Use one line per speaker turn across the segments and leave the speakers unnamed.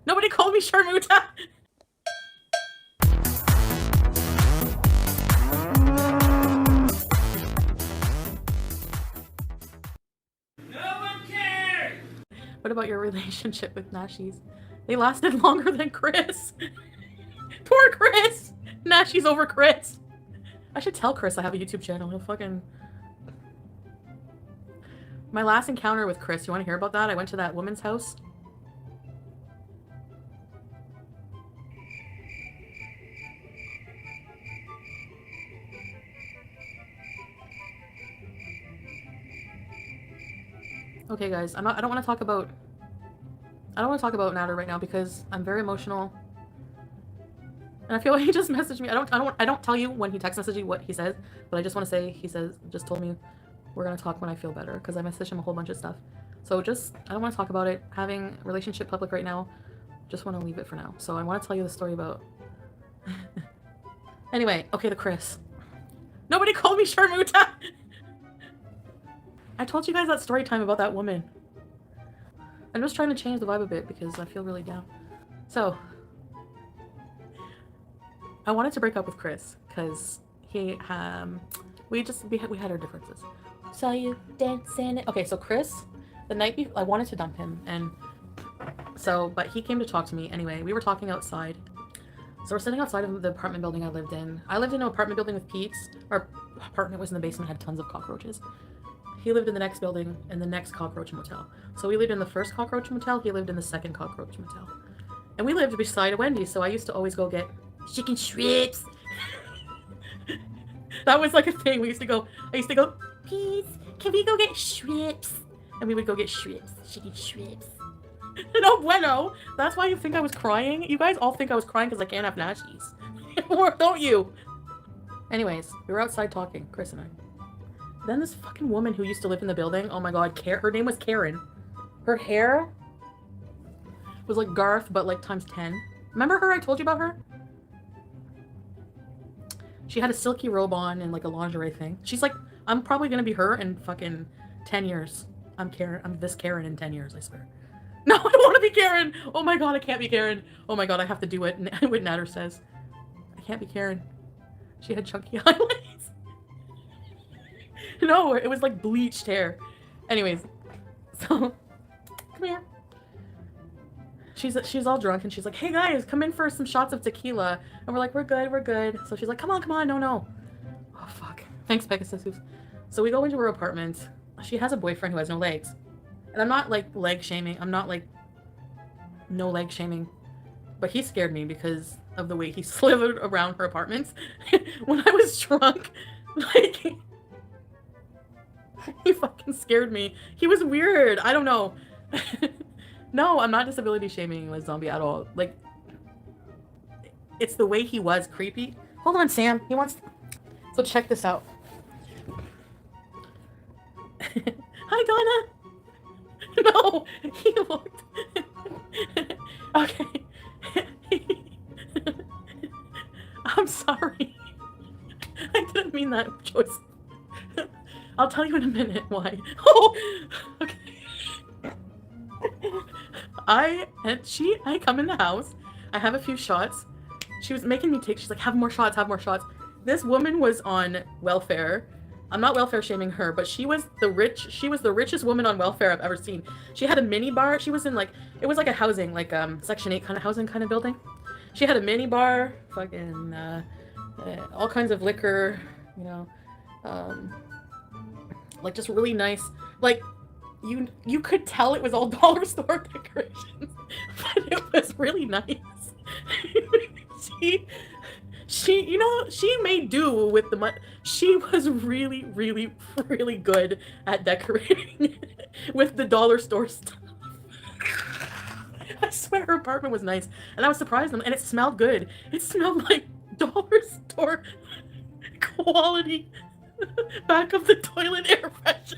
Nobody called me Sharmuta.
No one cares!
What about your relationship with Nashies? They lasted longer than Chris. Poor Chris. Nashies over Chris. I should tell Chris I have a YouTube channel. He'll fucking... My last encounter with Chris, you want to hear about that? I went to that woman's house. Okay, guys, I don't want to talk about Nader right now because I'm very emotional, and I feel like he just messaged me. I don't tell you when he text messaged you what he says, but I just want to say he just told me we're gonna talk when I feel better because I messaged him a whole bunch of stuff. So I don't want to talk about it. Having a relationship public right now, just want to leave it for now. So I want to tell you the story about. Anyway, okay, the Chris. Nobody called me Sharmuta. I told you guys that story time about that woman. I'm just trying to change the vibe a bit because I feel really down. So, I wanted to break up with Chris because he, we had our differences. Saw you dancing. Okay, so Chris, the night before, I wanted to dump him, and so, but he came to talk to me anyway. We were talking outside. So we're sitting outside of the apartment building I lived in. I lived in an apartment building with Pete's. Our apartment was in the basement, had tons of cockroaches. He lived in the next building, in the next cockroach motel. So we lived in the first cockroach motel, he lived in the second cockroach motel. And we lived beside a Wendy's, so I used to always go get chicken strips. That was like a thing. I used to go, please, can we go get strips? And we would go get strips, chicken strips. No bueno. That's why you think I was crying? You guys all think I was crying because I can't have Nashies. Or don't you? Anyways, we were outside talking, Chris and I. Then this fucking woman who used to live in the building, oh my god, her name was Karen. Her hair was like Garth, but like times 10. Remember her? I told you about her? She had a silky robe on and like a lingerie thing. She's like, I'm probably gonna be her in fucking 10 years. I'm this Karen in 10 years, I swear. No, I don't want to be Karen! Oh my god, I can't be Karen. Oh my god, I have to do what Nader says. I can't be Karen. She had chunky highlights. No, it was like bleached hair. Anyways, so come here. She's all drunk and she's like, hey guys, come in for some shots of tequila. And we're like, we're good. So she's like, come on, no. Oh fuck. Thanks, Pegasus. So we go into her apartment. She has a boyfriend who has no legs. And I'm not like leg shaming. I'm not like no leg shaming. But he scared me because of the way he slithered around her apartment when I was drunk. Like, he fucking scared me. He was weird. I don't know. No, I'm not disability shaming like zombie at all. Like, it's the way he was creepy. Hold on, Sam. He wants... So check this out. Hi, Donna. No, he looked... Okay. I'm sorry. I didn't mean that choice. I'll tell you in a minute why. Oh, okay. I come in the house. I have a few shots. She was making me take. She's like, have more shots. This woman was on welfare. I'm not welfare shaming her, but she was the richest woman on welfare I've ever seen. She had a mini bar. She was in like, it was like a housing, like Section 8 kind of housing kind of building. She had a mini bar, fucking all kinds of liquor, you know, like just really nice. Like you could tell it was all dollar store decorations, but it was really nice. She, you know, she made do with the money. She was really good at decorating with the dollar store stuff. I swear her apartment was nice, and I was surprised, and it smelled good. It smelled like dollar store quality. Back of the toilet air fresh.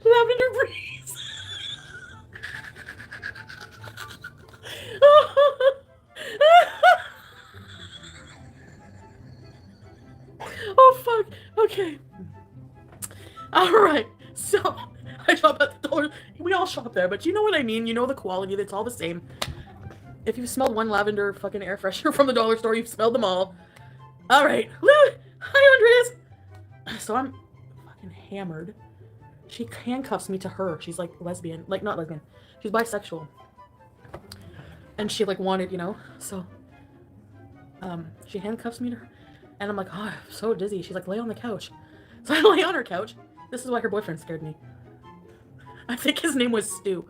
Lavender breeze. Oh fuck. Okay. All right. So I drop at the door. We all shop there, but you know what I mean. You know the quality. It's all the same. If you've smelled one lavender fucking air freshener from the dollar store, you've smelled them all. All right. Hi, Andreas. So I'm fucking hammered. She handcuffs me to her. She's like lesbian. Like, not lesbian. She's bisexual. And she like wanted, you know, so she handcuffs me to her. And I'm like, oh, I'm so dizzy. She's like, lay on the couch. So I lay on her couch. This is why her boyfriend scared me. I think his name was Stu.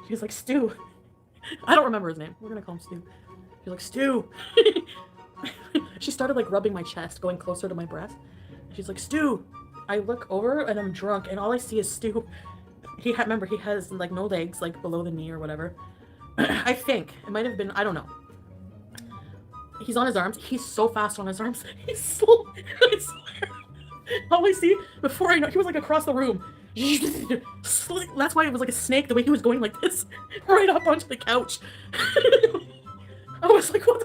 She was like, Stu. I don't remember his name. We're gonna call him Stu. She's like, Stu. She started like rubbing my chest, going closer to my breast. She's like, Stu. I look over and I'm drunk and all I see is Stu. Remember, he has like no legs, like below the knee or whatever. I think. It might have been, I don't know. He's on his arms. He's so fast on his arms. He's slow. I swear. All I see, before I know, he was like across the room. That's why it was like a snake, the way he was going like this, right up onto the couch. I was like, what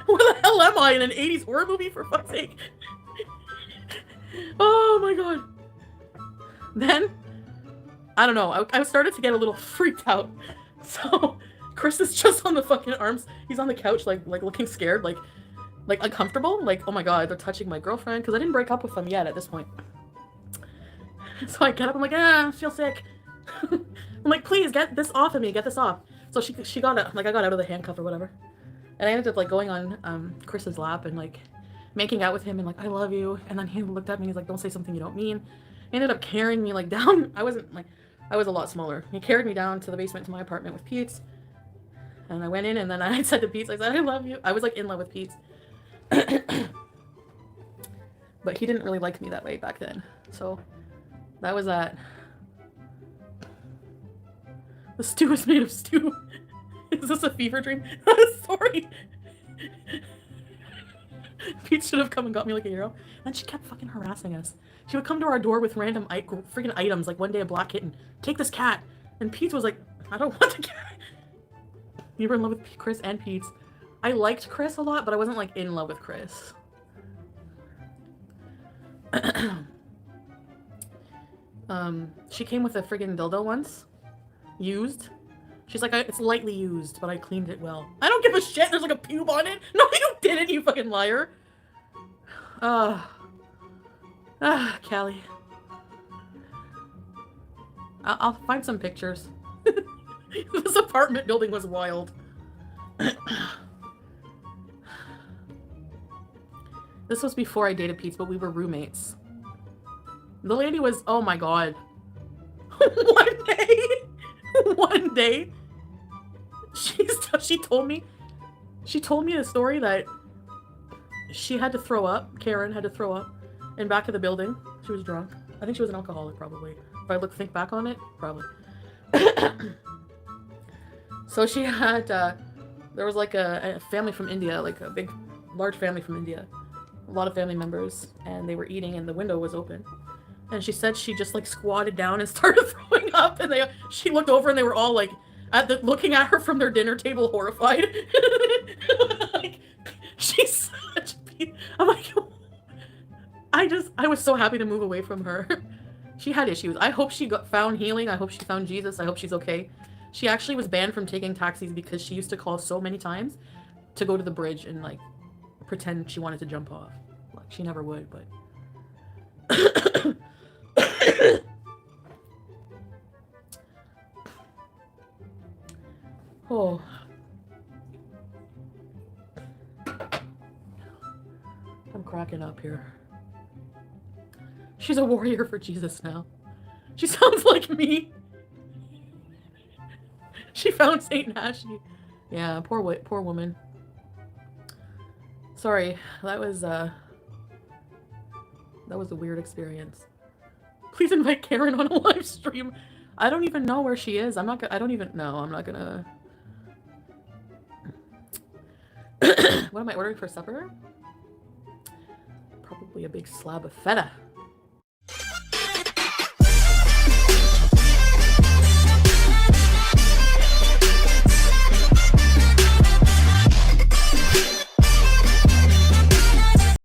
the hell am I in an 80s horror movie, for fuck's sake? Oh my god. Then, I don't know, I started to get a little freaked out. So, Chris is just on the fucking arms. He's on the couch, like looking scared, like uncomfortable. Like, oh my god, they're touching my girlfriend, because I didn't break up with them yet at this point. So I get up, I'm like, I feel sick. I'm like, please get this off of me, get this off. So she got it, like I got out of the handcuff or whatever. And I ended up like going on Chris's lap and like making out with him and like, I love you. And then he looked at me and he's like, don't say something you don't mean. He ended up carrying me like down. I was a lot smaller. He carried me down to the basement to my apartment with Pete. And I went in and then I said to Pete, I said, I love you. I was like in love with Pete. But he didn't really like me that way back then. So that was that. The stew is made of stew. Is this a fever dream? Sorry. Pete should have come and got me like a hero. Then she kept fucking harassing us. She would come to our door with random freaking items, like one day a black kitten. Take this cat. And Pete was like, I don't want the cat. You were in love with Chris and Pete. I liked Chris a lot, but I wasn't like in love with Chris. She came with a friggin' dildo once. Used. She's like, it's lightly used, but I cleaned it well. I don't give a shit. There's like a pube on it. No, you didn't, you fucking liar. Callie. I'll find some pictures. This apartment building was wild. This was before I dated Pete, but we were roommates. The lady was, oh my god. One day, she told me a story that she had to throw up. Karen had to throw up in back of the building. She was drunk. I think she was an alcoholic, probably. If I think back on it, probably. So she had, there was like a family from India, like a big, large family from India. A lot of family members, and they were eating and the window was open. And she said she just like squatted down and started throwing up, and she looked over and they were all like looking at her from their dinner table, horrified. Like, she's such a I'm like, I was so happy to move away from her. She had issues. I hope she found healing. I hope she found Jesus. I hope she's okay. She actually was banned from taking taxis because she used to call so many times to go to the bridge and like pretend she wanted to jump off. Like, she never would, but oh. I'm cracking up here. She's a warrior for Jesus now. She sounds like me. She found Saint Nashi. Yeah, poor woman. Sorry, that was a weird experience. Please invite Karen on a live stream. I don't even know where she is. I'm not gonna. What am I ordering for supper? Probably a big slab of feta.